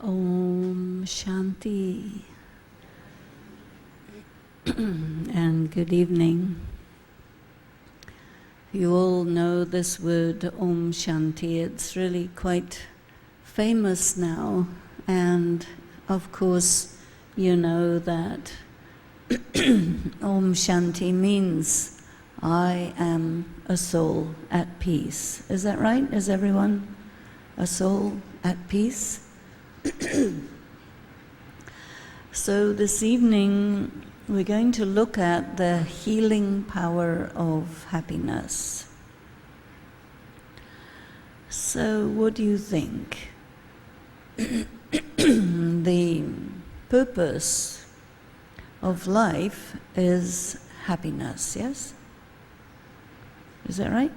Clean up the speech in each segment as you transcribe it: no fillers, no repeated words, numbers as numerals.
Om Shanti and good evening. You all know this word Om Shanti. It's really quite famous now, and of course you know that Om Shanti means I am a soul at peace. Is that right? Is everyone a soul at peace? So this evening we're going to look at the healing power of happiness. So what do you think? The purpose of life is happiness, yes? Is that right?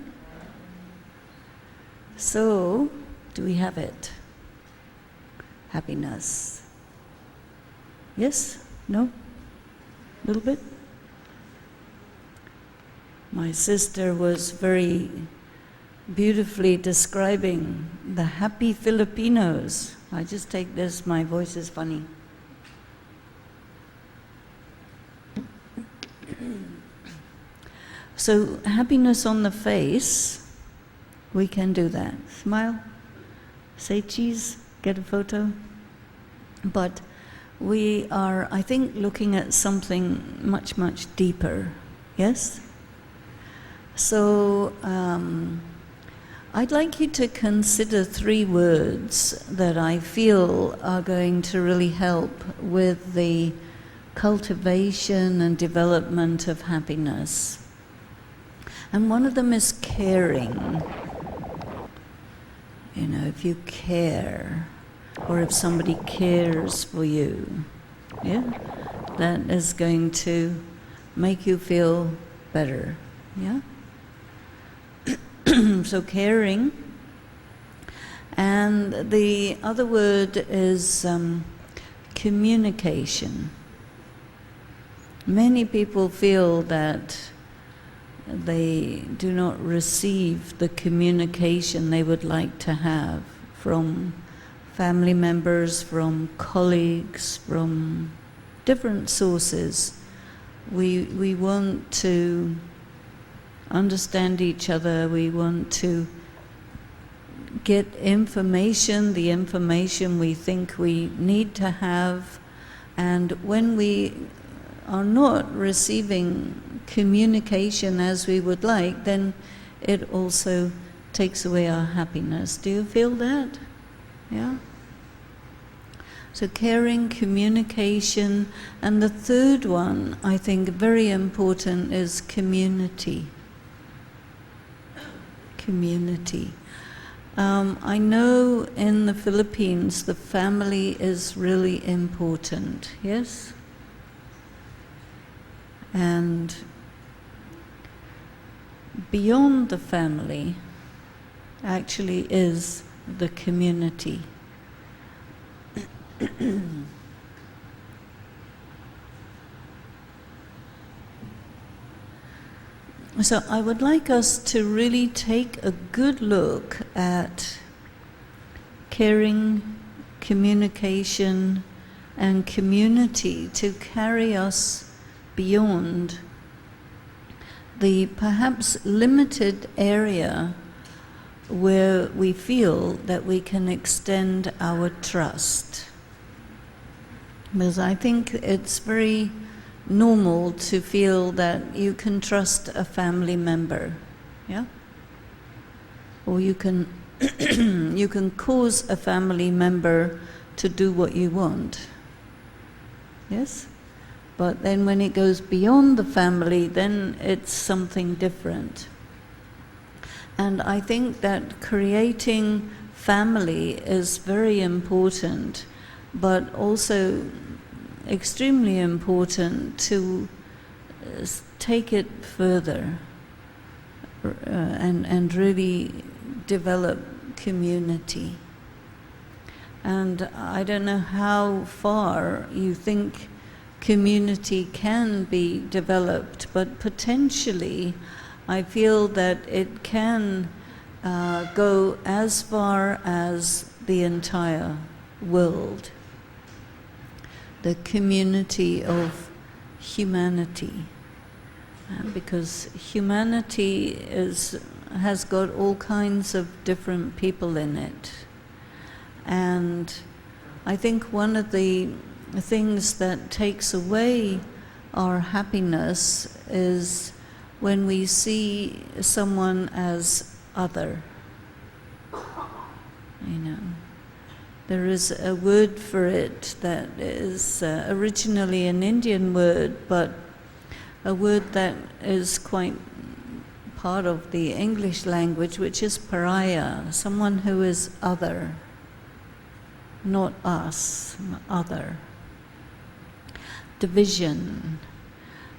So, do we have it? Happiness. Yes? No? A little bit? My sister was very beautifully describing the happy Filipinos. I just take this, my voice is funny. So, happiness on the face, we can do that. Smile, say cheese, get a photo. But we are, I think, looking at something much, much deeper. Yes? So, I'd like you to consider 3 words that I feel are going to really help with the cultivation and development of happiness. And one of them is caring. You know, if you care, or if somebody cares for you, yeah, that is going to make you feel better, yeah? So caring. And the other word is communication. Many people feel that they do not receive the communication they would like to have from family members, from colleagues, from different sources. We want to understand each other, we want to get information, the information we think we need to have, and when we are not receiving communication as we would like, then it also takes away our happiness. Do you feel that? Yeah? So caring, communication, and the third one, I think very important, is community. Community. I know in the Philippines the family is really important, yes? And beyond the family actually is the community. So I would like us to really take a good look at caring, communication, and community to carry us beyond the perhaps limited area where we feel that we can extend our trust. Because I think it's very normal to feel that you can trust a family member, yeah? Or you can you can cause a family member to do what you want. Yes? But then when it goes beyond the family, then it's something different. And I think that creating family is very important, but also extremely important to take it further and really develop community. And I don't know how far you think community can be developed, but potentially I feel that it can go as far as the entire world, the community of humanity. Because humanity has got all kinds of different people in it. And I think one of the things that takes away our happiness is when we see someone as other. You know, there is a word for it that is originally an Indian word, but a word that is quite part of the English language, which is pariah, someone who is other, not us, other. Division,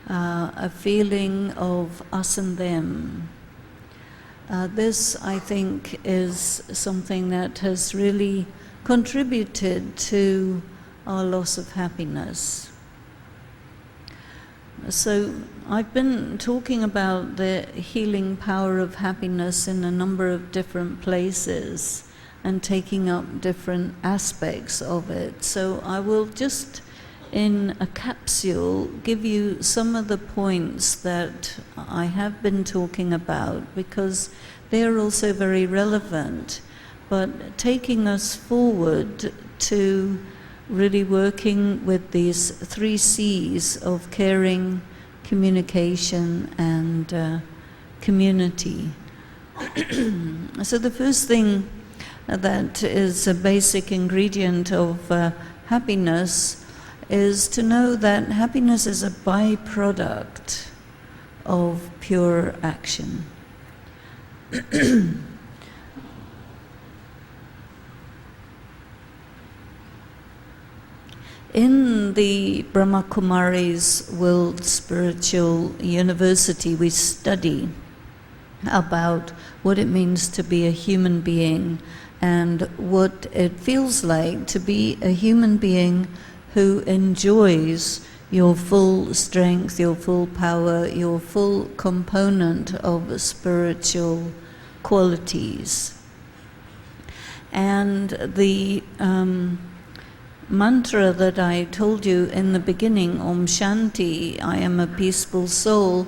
a feeling of us and them. This, I think, is something that has really contributed to our loss of happiness. So I've been talking about the healing power of happiness in a number of different places and taking up different aspects of it. So I will just, in a capsule, give you some of the points that I have been talking about, because they are also very relevant, but taking us forward to really working with these 3 C's of caring, communication, and community. So the first thing that is a basic ingredient of happiness is to know that happiness is a byproduct of pure action. In the Brahma Kumaris World Spiritual University, we study about what it means to be a human being and what it feels like to be a human being who enjoys your full strength, your full power, your full component of spiritual qualities. And the mantra that I told you in the beginning, Om Shanti, I am a peaceful soul,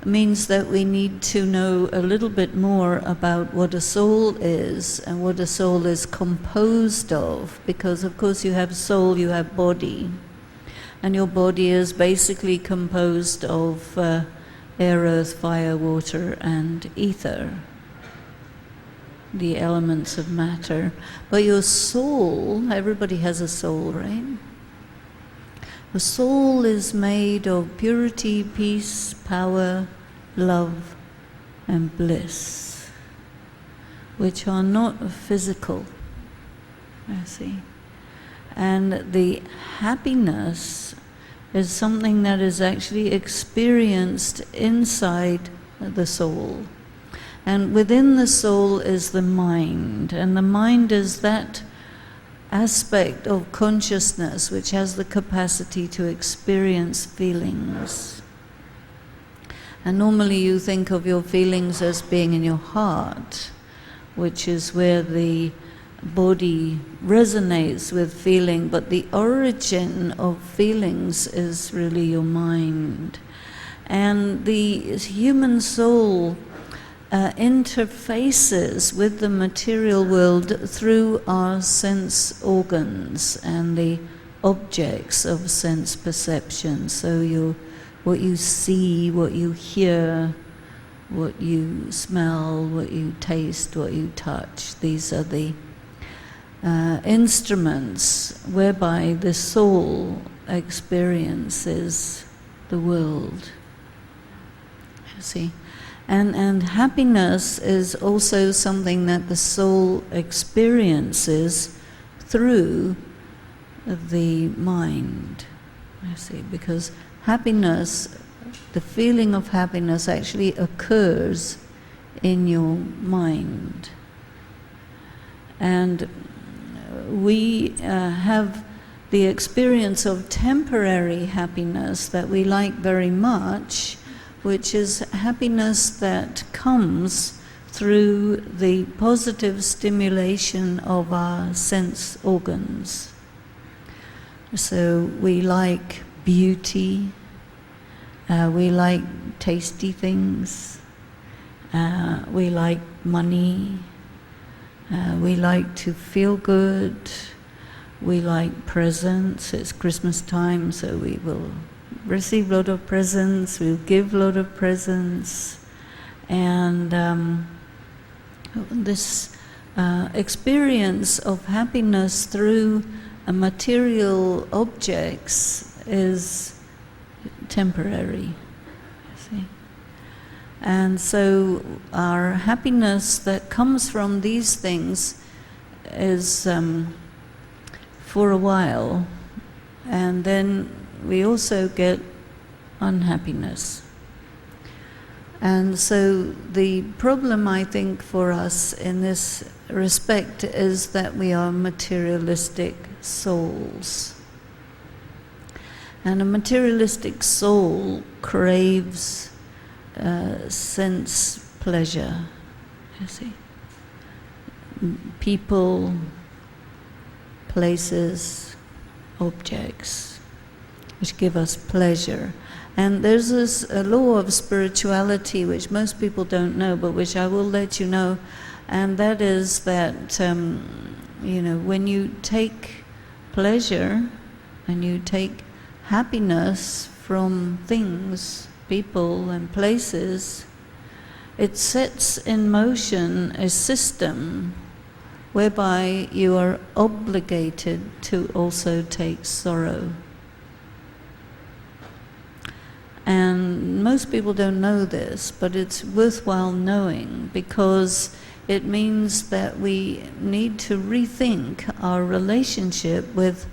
means that we need to know a little bit more about what a soul is and what a soul is composed of, because of course you have soul, you have body, and your body is basically composed of air, earth, fire, water, and ether, the elements of matter. But your soul, everybody has a soul, right? The soul is made of purity, peace, power, love, and bliss, which are not physical, I see. And the happiness is something that is actually experienced inside the soul. And within the soul is the mind, and the mind is that aspect of consciousness which has the capacity to experience feelings. And normally you think of your feelings as being in your heart, which is where the body resonates with feeling, but the origin of feelings is really your mind. And the human soul interfaces with the material world through our sense organs and the objects of sense perception. So what you see, what you hear, what you smell, what you taste, what you touch, these are the instruments whereby the soul experiences the world. You see? And happiness is also something that the soul experiences through the mind, you see, because happiness, the feeling of happiness actually occurs in your mind. And we have the experience of temporary happiness that we like very much, which is happiness that comes through the positive stimulation of our sense organs. So we like beauty, we like tasty things, we like money, we like to feel good, we like presents. It's Christmas time, so we will receive a lot of presents, we'll give a lot of presents, and this experience of happiness through material objects is temporary, you see. And so our happiness that comes from these things is for a while, and then we also get unhappiness. And so the problem, I think, for us in this respect is that we are materialistic souls. And a materialistic soul craves sense pleasure, you see. People, places, objects, which give us pleasure. And there's this law of spirituality which most people don't know, but which I will let you know, and that is that, when you take pleasure and you take happiness from things, people and places, it sets in motion a system whereby you are obligated to also take sorrow. And most people don't know this, but it's worthwhile knowing, because it means that we need to rethink our relationship with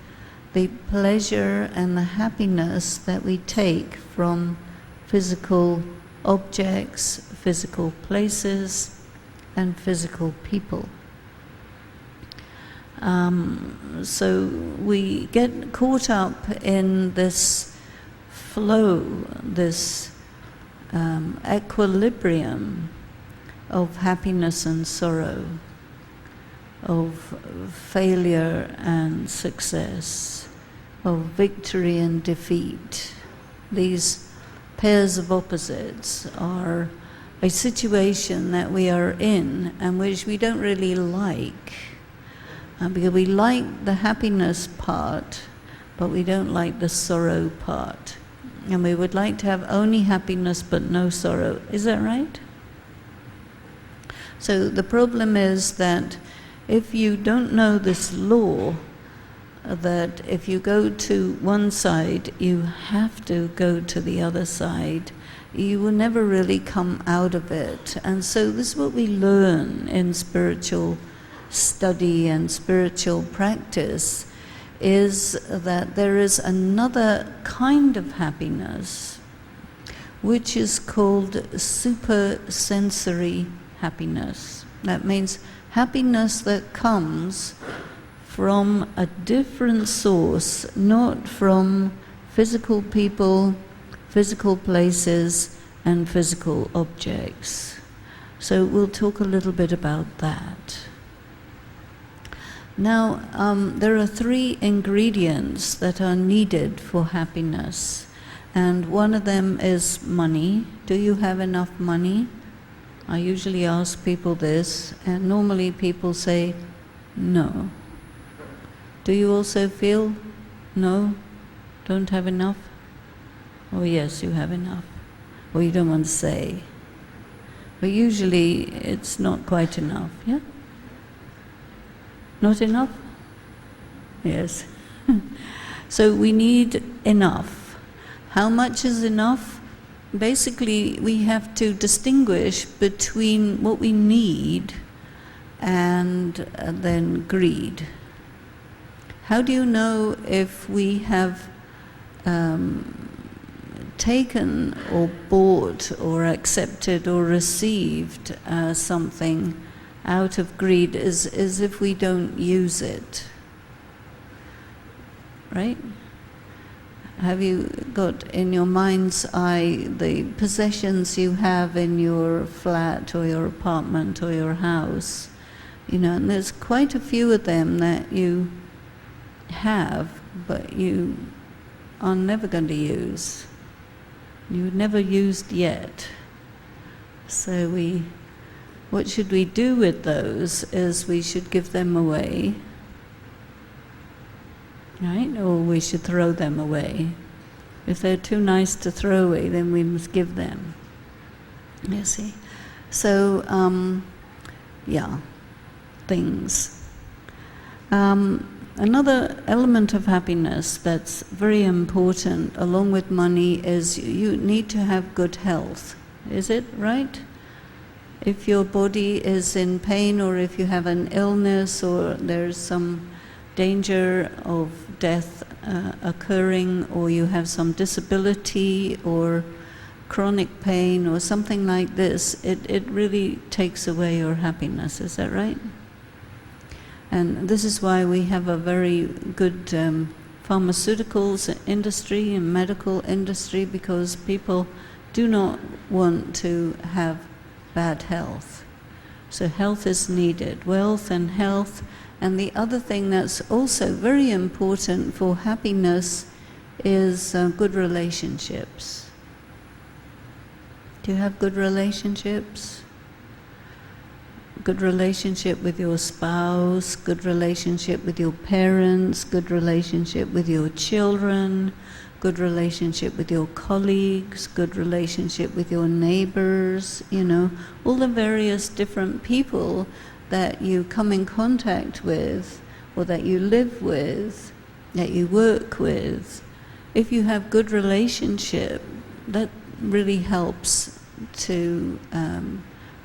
the pleasure and the happiness that we take from physical objects, physical places, and physical people. So we get caught up in this flow, this equilibrium of happiness and sorrow, of failure and success, of victory and defeat. These pairs of opposites are a situation that we are in and which we don't really like, because we like the happiness part, but we don't like the sorrow part. And we would like to have only happiness but no sorrow. Is that right? So the problem is that if you don't know this law, that if you go to one side, you have to go to the other side, you will never really come out of it. And so this is what we learn in spiritual study and spiritual practice, is that there is another kind of happiness which is called supersensory happiness. That means happiness that comes from a different source, not from physical people, physical places, and physical objects. So we'll talk a little bit about that. Now, there are 3 ingredients that are needed for happiness, and one of them is money. Do you have enough money? I usually ask people this, and normally people say, no. Do you also feel, no, don't have enough? Oh yes, you have enough. Or you don't want to say. But usually it's not quite enough, yeah? Not enough? Yes. So we need enough. How much is enough? Basically, we have to distinguish between what we need and then greed. How do you know if we have taken or bought or accepted or received something out of greed is if we don't use it, right? Have you got in your mind's eye the possessions you have in your flat or your apartment or your house? You know, and there's quite a few of them that you have, but you are never going to use. You've never used yet. So what should we do with those is we should give them away, right? Or we should throw them away. If they're too nice to throw away, then we must give them. You see? So, things. Another element of happiness that's very important, along with money, is you need to have good health. Is it right? If your body is in pain, or if you have an illness, or there's some danger of death occurring, or you have some disability or chronic pain or something like this, it really takes away your happiness. Is that right? And this is why we have a very good pharmaceuticals industry and medical industry, because people do not want to have bad health. So health is needed, wealth and health. And the other thing that's also very important for happiness is good relationships. Do you have good relationships? Good relationship with your spouse, good relationship with your parents, good relationship with your children, good relationship with your colleagues, good relationship with your neighbors, you know, all the various different people that you come in contact with, or that you live with, that you work with. If you have good relationship, that really helps to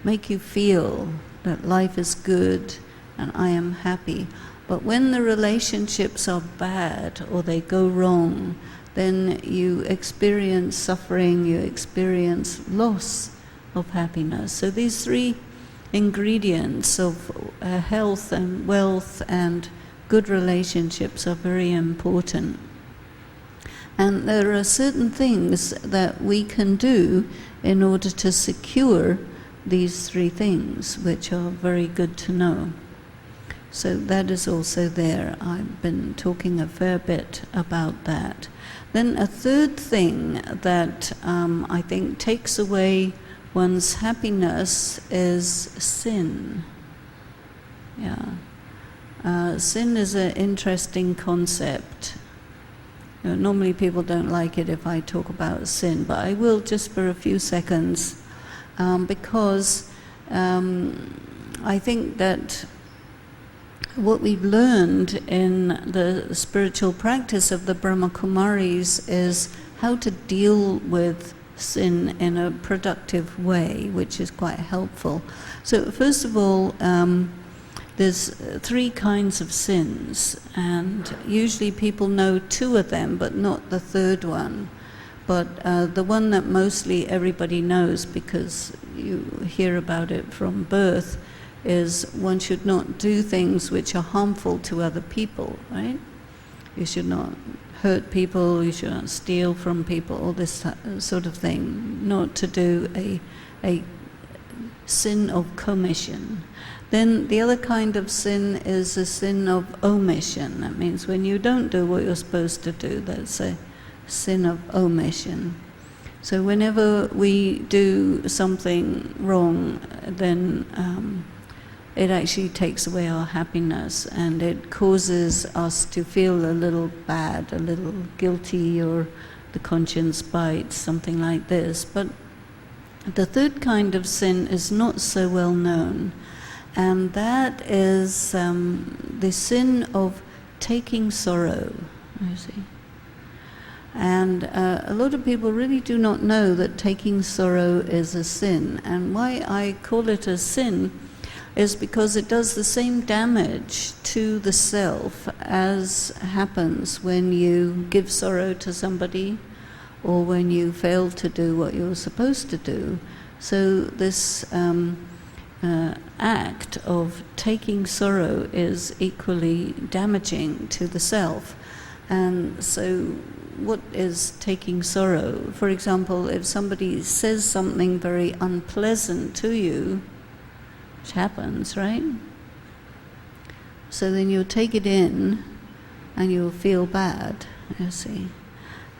make you feel that life is good and I am happy. But when the relationships are bad or they go wrong, then you experience suffering, you experience loss of happiness. So these three ingredients of health and wealth and good relationships are very important. And there are certain things that we can do in order to secure these three things, which are very good to know. So that is also there. I've been talking a fair bit about that. Then a third thing that I think takes away one's happiness is sin. Sin is an interesting concept. You know, normally people don't like it if I talk about sin, but I will just for a few seconds, because I think that what we've learned in the spiritual practice of the Brahma Kumaris is how to deal with sin in a productive way, which is quite helpful. So first of all, there's three kinds of sins, and usually people know two of them, but not the third one. But the one that mostly everybody knows, because you hear about it from birth, is one should not do things which are harmful to other people, right? You should not hurt people, you should not steal from people, all this sort of thing. Not to do a sin of commission. Then the other kind of sin is a sin of omission. That means when you don't do what you're supposed to do, that's a sin of omission. So whenever we do something wrong, then it actually takes away our happiness, and it causes us to feel a little bad, a little guilty, or the conscience bites, something like this. But the third kind of sin is not so well known, and that is the sin of taking sorrow, you see. And a lot of people really do not know that taking sorrow is a sin. And why I call it a sin is because it does the same damage to the self as happens when you give sorrow to somebody, or when you fail to do what you're supposed to do. So this act of taking sorrow is equally damaging to the self. And so what is taking sorrow? For example, if somebody says something very unpleasant to you, which happens, right? So then you'll take it in and you'll feel bad, you see.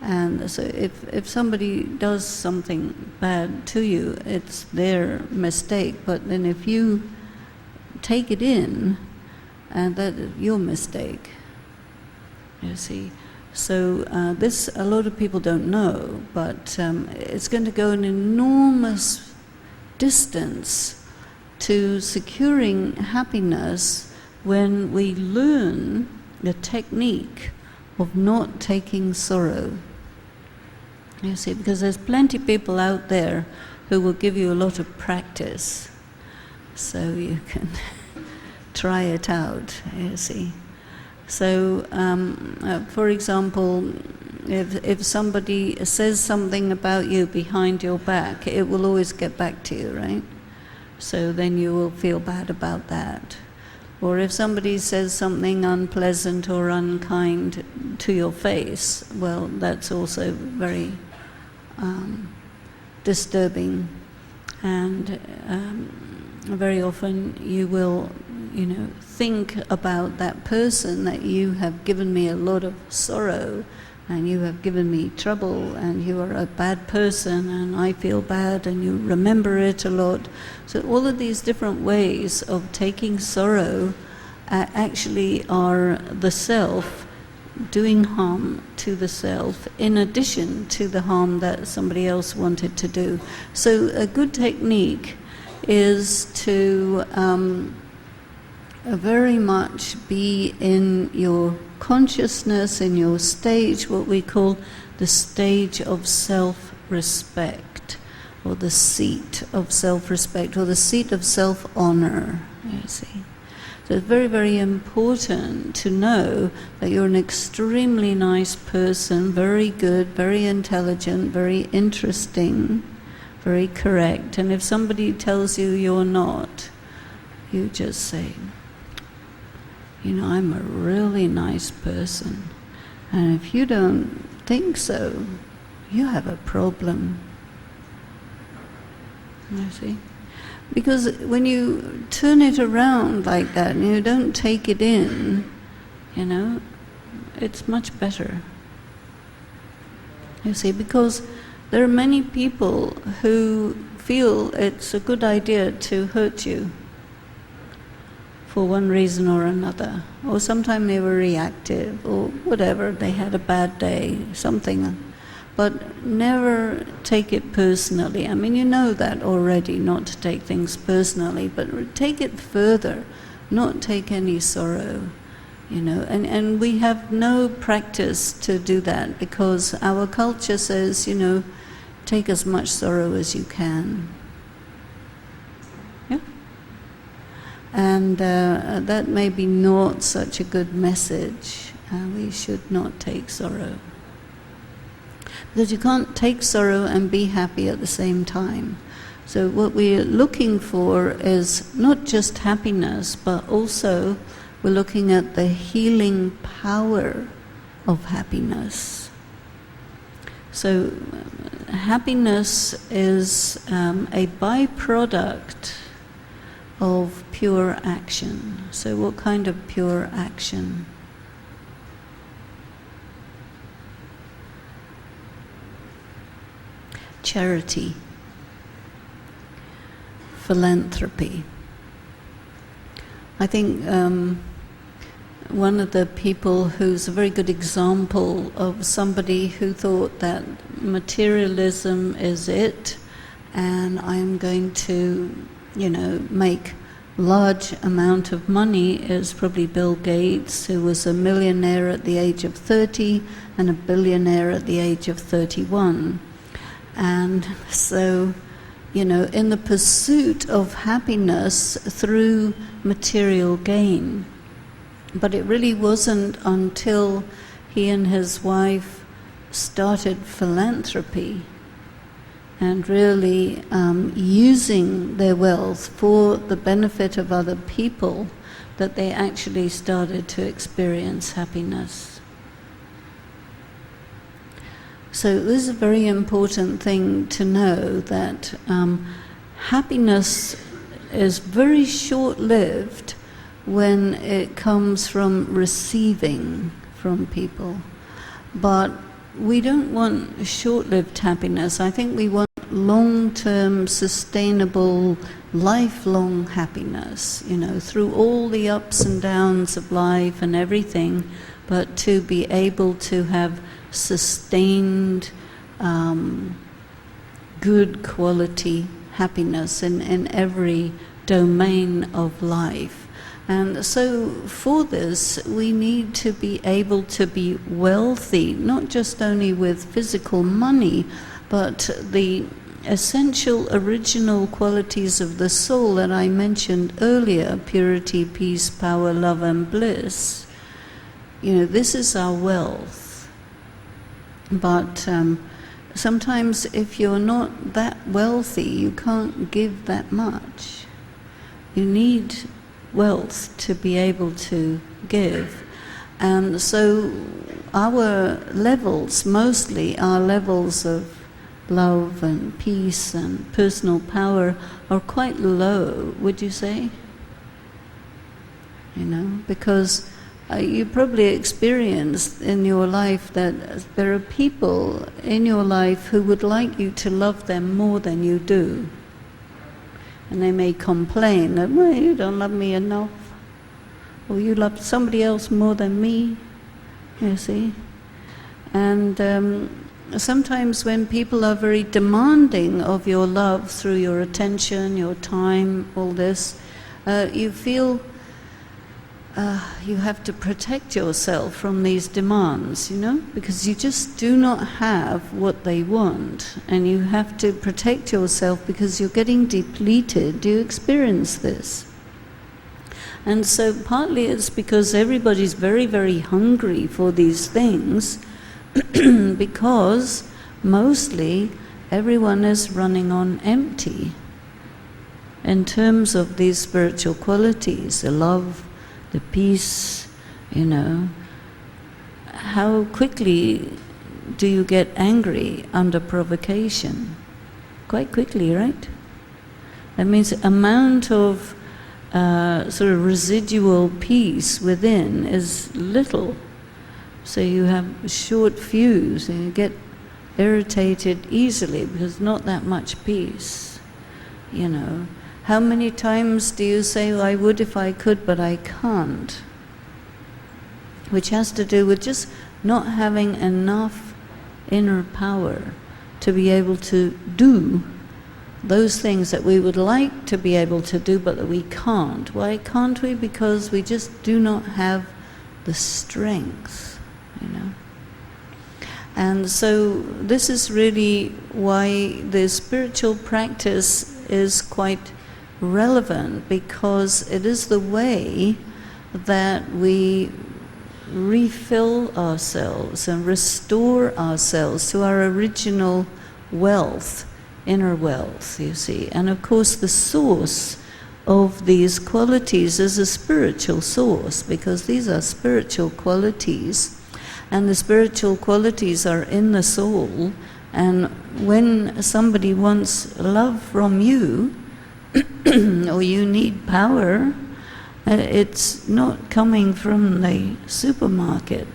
And so if somebody does something bad to you, it's their mistake. But then if you take it in, and that is your mistake, you see. So this, a lot of people don't know, but it's going to go an enormous distance to securing happiness when we learn the technique of not taking sorrow. You see, because there's plenty of people out there who will give you a lot of practice, so you can try it out, you see. So, for example, if somebody says something about you behind your back, it will always get back to you, right? So then you will feel bad about that. Or if somebody says something unpleasant or unkind to your face, well, that's also very disturbing. And very often you will, think about that person, that you have given me a lot of sorrow and you have given me trouble and you are a bad person and I feel bad, and you remember it a lot. So all of these different ways of taking sorrow actually are the self doing harm to the self in addition to the harm that somebody else wanted to do. So a good technique is to very much be in your consciousness, in your stage, what we call the stage of self-respect, or the seat of self-respect, or the seat of self-honor, you see. So it's very, very important to know that you're an extremely nice person, very good, very intelligent, very interesting, very correct. And if somebody tells you you're not, you just say, I'm a really nice person. And if you don't think so, you have a problem. You see? Because when you turn it around like that and you don't take it in, it's much better. You see, because there are many people who feel it's a good idea to hurt you for one reason or another. Or sometimes they were reactive, or whatever, they had a bad day, something. But never take it personally. I mean, you know that already, not to take things personally, but take it further, not take any sorrow, And we have no practice to do that, because our culture says, take as much sorrow as you can. Yeah? And that may be not such a good message. We should not take sorrow. Because you can't take sorrow and be happy at the same time. So what we're looking for is not just happiness, but also we're looking at the healing power of happiness. So happiness is a byproduct of pure action. So what kind of pure action? Charity, philanthropy. I think one of the people who's a very good example of somebody who thought that materialism is it, and I'm going to, make large amount of money, is probably Bill Gates, who was a millionaire at the age of 30 and a billionaire at the age of 31. And so, in the pursuit of happiness through material gain. But it really wasn't until he and his wife started philanthropy and really using their wealth for the benefit of other people that they actually started to experience happiness. So this is a very important thing to know, that happiness is very short-lived when it comes from receiving from people. But we don't want short-lived happiness. I think we want long-term, sustainable, lifelong happiness, through all the ups and downs of life and everything, but to be able to have sustained, good quality happiness in every domain of life. And so for this, we need to be able to be wealthy, not just only with physical money, but the essential original qualities of the soul that I mentioned earlier: purity, peace, power, love, and bliss. This is our wealth. But sometimes if you're not that wealthy, you can't give that much. You need wealth to be able to give. And so our levels mostly are levels of love and peace and personal power are quite low, would you say? Because you probably experienced in your life that there are people in your life who would like you to love them more than you do. And they may complain that, well, you don't love me enough, or you love somebody else more than me, you see. And sometimes when people are very demanding of your love through your attention, your time, all this, you feel you have to protect yourself from these demands, because you just do not have what they want, and you have to protect yourself because you're getting depleted. Do you experience this? And so partly it's because everybody's very, very hungry for these things, because mostly everyone is running on empty in terms of these spiritual qualities, the love, the peace, How quickly do you get angry under provocation? Quite quickly, right? That means the amount of sort of residual peace within is little. So you have a short fuse and you get irritated easily because not that much peace, How many times do you say, well, I would if I could, but I can't? Which has to do with just not having enough inner power to be able to do those things that we would like to be able to do, but that we can't. Why can't we? Because we just do not have the strength, And so this is really why the spiritual practice is quite relevant, because it is the way that we refill ourselves and restore ourselves to our original wealth, inner wealth, you see. And of course the source of these qualities is a spiritual source, because these are spiritual qualities, and the spiritual qualities are in the soul. And when somebody wants love from you, or you need power, it's not coming from the supermarket.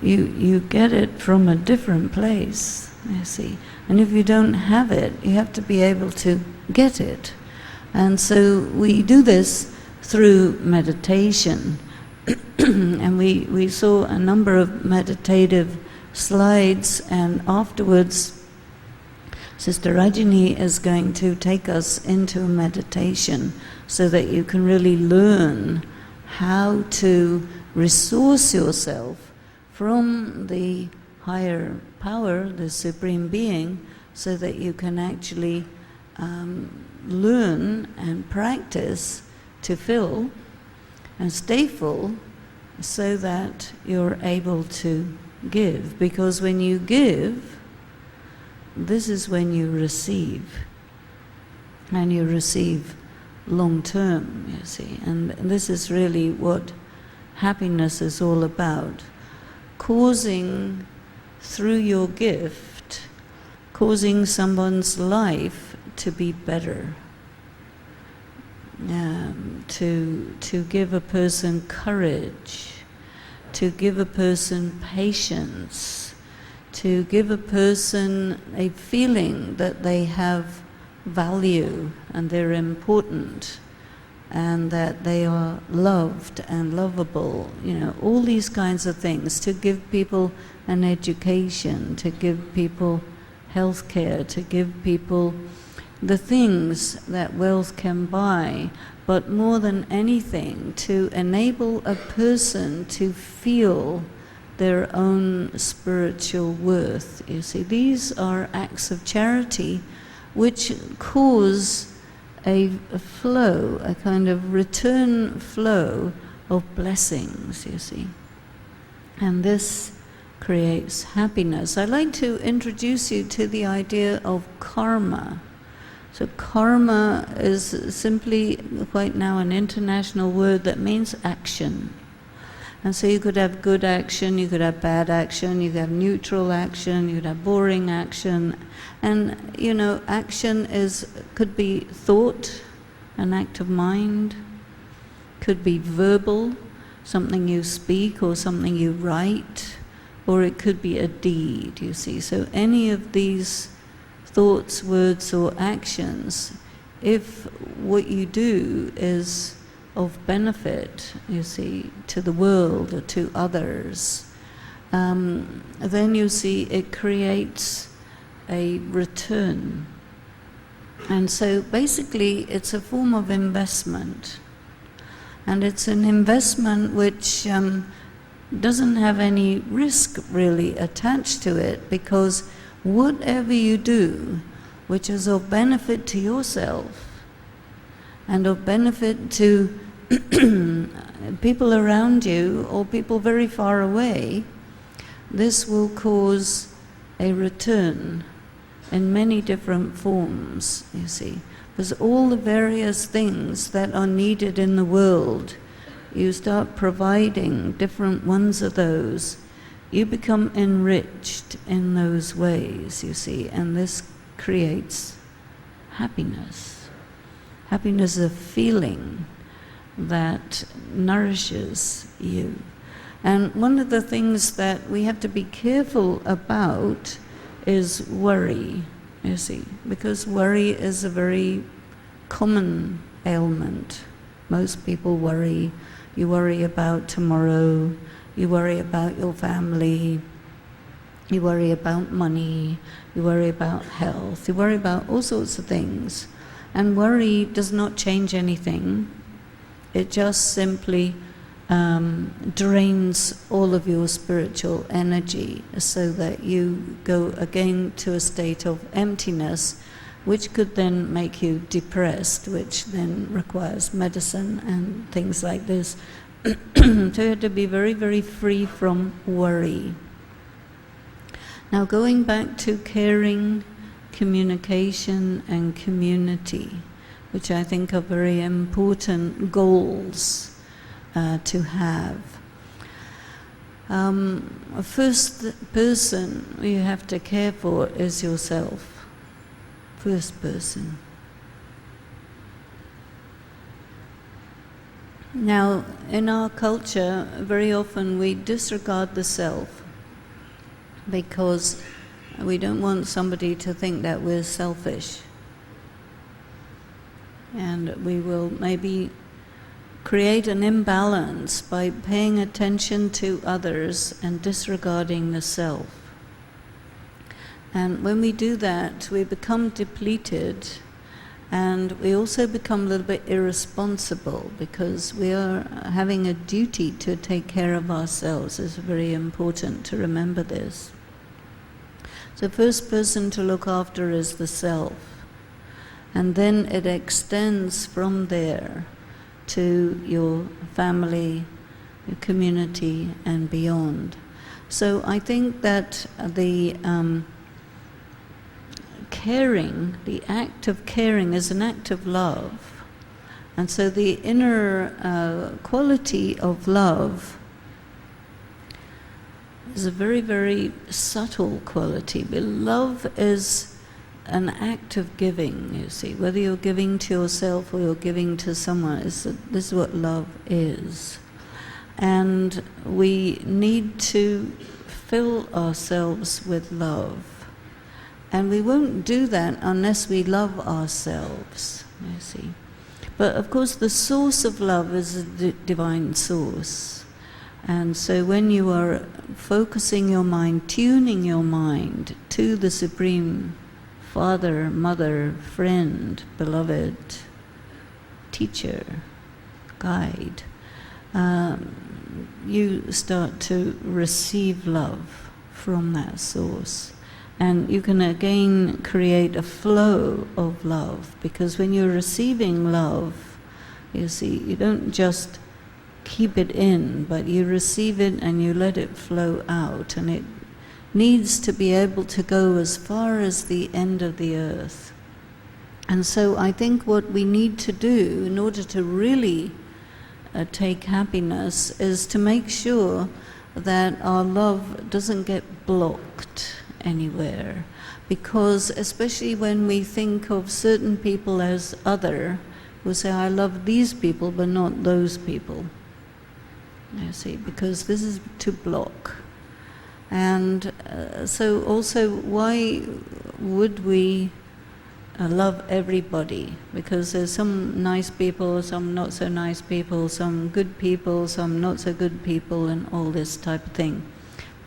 You get it from a different place, you see. And if you don't have it, you have to be able to get it. And so we do this through meditation. And we saw a number of meditative slides, and afterwards Sister Rajini is going to take us into a meditation so that you can really learn how to resource yourself from the higher power, the Supreme Being, so that you can actually learn and practice to fill and stay full, so that you're able to give. Because when you give, this is when you receive, and you receive long term, you see. And this is really what happiness is all about, causing through your gift, causing someone's life to be better. To give a person courage, to give a person patience, to give a person a feeling that they have value and they're important and that they are loved and lovable, all these kinds of things, to give people an education, to give people health care, to give people the things that wealth can buy, but more than anything, to enable a person to feel their own spiritual worth. You see, these are acts of charity which cause a flow, a kind of return flow of blessings, you see. And this creates happiness. I'd like to introduce you to the idea of karma. So karma is simply quite now an international word that means action. And so you could have good action, you could have bad action, you could have neutral action, you could have boring action. And, action could be thought, an act of mind, could be verbal, something you speak or something you write, or it could be a deed, you see. So any of these thoughts, words, or actions, if what you do is of benefit, you see, to the world or to others, then you see it creates a return. And so basically it's a form of investment. And it's an investment which doesn't have any risk really attached to it, because whatever you do which is of benefit to yourself and of benefit to people around you or people very far away, this will cause a return in many different forms, you see. Because all the various things that are needed in the world, you start providing different ones of those, you become enriched in those ways, you see, and this creates happiness. Happiness is a feeling that nourishes you. And one of the things that we have to be careful about is worry, you see, because worry is a very common ailment. Most people worry. You worry about tomorrow, you worry about your family, you worry about money, you worry about health, you worry about all sorts of things. And worry does not change anything. It just simply drains all of your spiritual energy so that you go again to a state of emptiness, which could then make you depressed, which then requires medicine and things like this. So you have to be very, very free from worry. Now going back to caring, communication and community, which I think are very important goals to have. A first person you have to care for is yourself. First person. Now, in our culture, very often we disregard the self because we don't want somebody to think that we're selfish. And we will maybe create an imbalance by paying attention to others and disregarding the self. And when we do that, we become depleted, and we also become a little bit irresponsible because we are having a duty to take care of ourselves. It's very important to remember this. So first person to look after is the self, and then it extends from there to your family, your community, and beyond. So I think that the caring, the act of caring is an act of love. And so the inner quality of love is a very, very subtle quality. But love is an act of giving, you see. Whether you're giving to yourself or you're giving to someone, this is what love is. And we need to fill ourselves with love. And we won't do that unless we love ourselves, you see. But of course the source of love is a divine source. And so when you are focusing your mind, tuning your mind to the Supreme Father, Mother, Friend, Beloved, Teacher, Guide, you start to receive love from that source. And you can again create a flow of love, because when you're receiving love, you see, you don't just keep it in, but you receive it and you let it flow out, and it needs to be able to go as far as the end of the earth. And so I think what we need to do in order to really take happiness is to make sure that our love doesn't get blocked anywhere, because especially when we think of certain people as other, we'll say, I love these people but not those people, you see, because this is to block. And so also, why would we love everybody? Because there's some nice people, some not so nice people, some good people, some not so good people, and all this type of thing.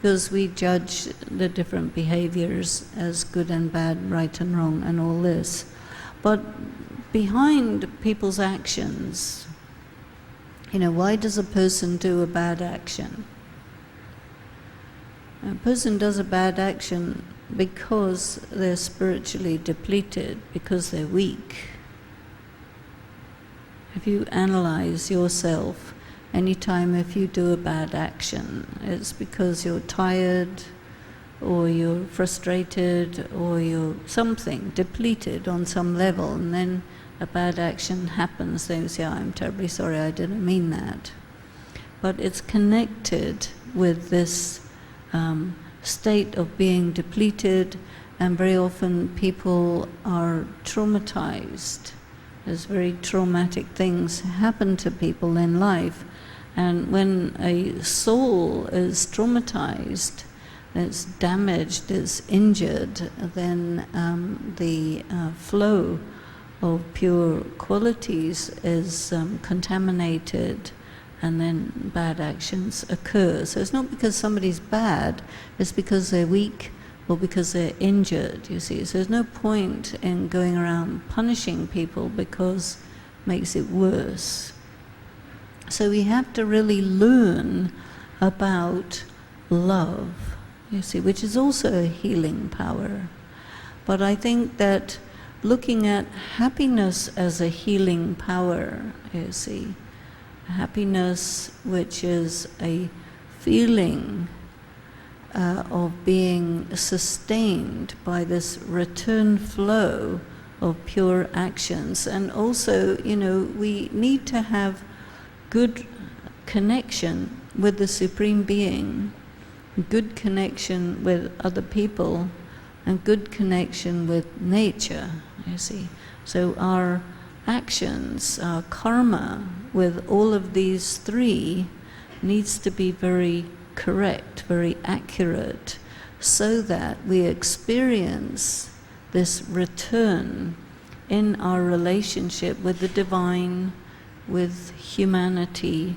Because we judge the different behaviors as good and bad, right and wrong, and all this. But behind people's actions, you know, why does a person do a bad action? A person does a bad action because they're spiritually depleted, because they're weak. If you analyze yourself, anytime if you do a bad action, it's because you're tired, or you're frustrated, or you're something, depleted on some level, and then a bad action happens, then you say, I'm terribly sorry, I didn't mean that. But it's connected with this state of being depleted, and very often people are traumatized. There's very traumatic things happen to people in life, and when a soul is traumatized, it's damaged, it's injured, then the flow of pure qualities is contaminated, and then bad actions occur. So it's not because somebody's bad, it's because they're weak or because they're injured, you see. So there's no point in going around punishing people, because it makes it worse. So we have to really learn about love, you see, which is also a healing power. But I think that looking at happiness as a healing power, you see, happiness, which is a feeling of being sustained by this return flow of pure actions. And also, you know, we need to have good connection with the Supreme Being, good connection with other people, and good connection with nature, you see. So our actions, our karma, with all of these three needs to be very correct, very accurate, so that we experience this return in our relationship with the divine, with humanity,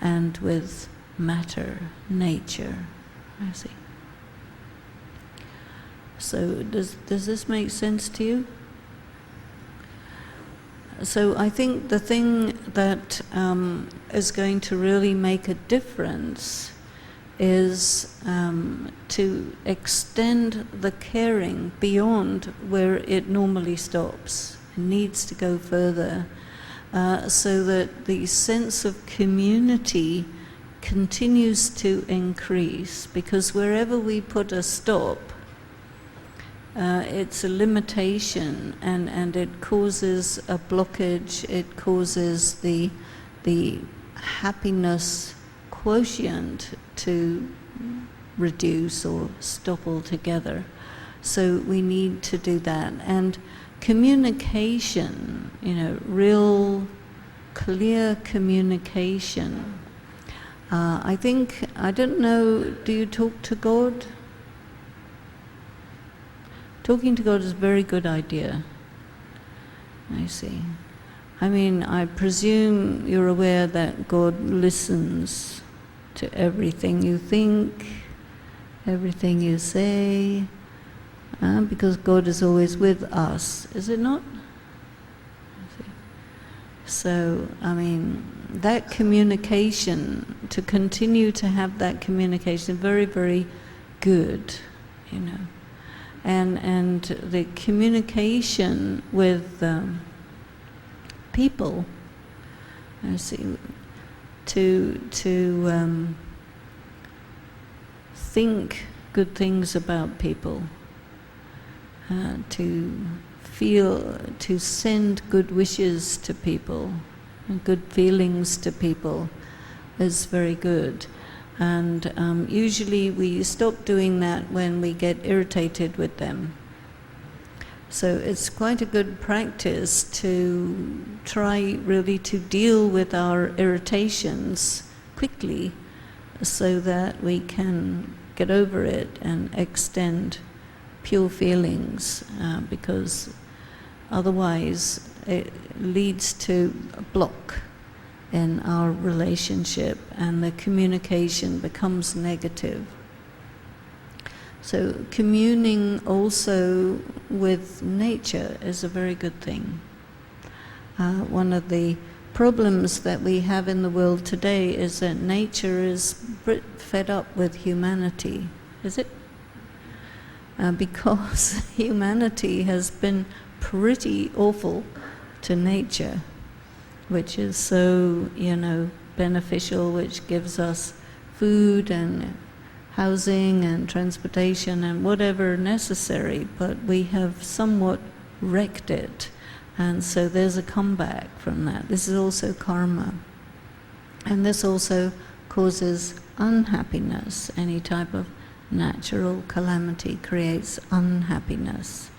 and with matter, nature, I see. So does this make sense to you? So I think the thing that is going to really make a difference is to extend the caring beyond where it normally stops. It needs to go further, so that the sense of community continues to increase, because wherever we put a stop, it's a limitation, and it causes a blockage, it causes the happiness quotient to reduce or stop altogether. So we need to do that. And communication, real clear communication. I don't know, do you talk to God? Talking to God is a very good idea. I see. I presume you're aware that God listens to everything you think, everything you say, because God is always with us, is it not? So, that communication, to continue to have that communication, very, very good, And the communication with people, to think good things about people, to send good wishes to people, and good feelings to people is very good. And usually we stop doing that when we get irritated with them. So it's quite a good practice to try really to deal with our irritations quickly so that we can get over it and extend pure feelings, because otherwise it leads to a block in our relationship and the communication becomes negative. So communing also with nature is a very good thing. One of the problems that we have in the world today is that nature is fed up with humanity, is it? Because humanity has been pretty awful to nature, which is so, beneficial, which gives us food and housing and transportation and whatever necessary, but we have somewhat wrecked it. And so there's a comeback from that. This is also karma. And this also causes unhappiness. Any type of natural calamity creates unhappiness.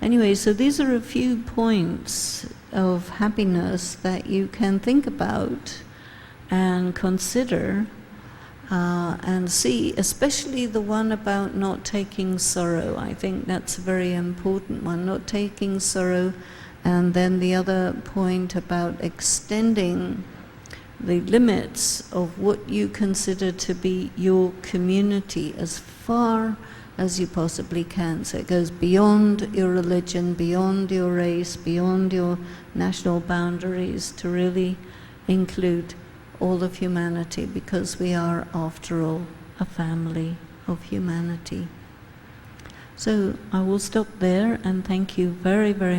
Anyway, so these are a few points of happiness that you can think about and consider and see, especially the one about not taking sorrow. I think that's a very important one, not taking sorrow. And then the other point about extending the limits of what you consider to be your community as far as you possibly can. So it goes beyond your religion, beyond your race, beyond your national boundaries, to really include all of humanity, because we are, after all, a family of humanity. So I will stop there and thank you very, very much.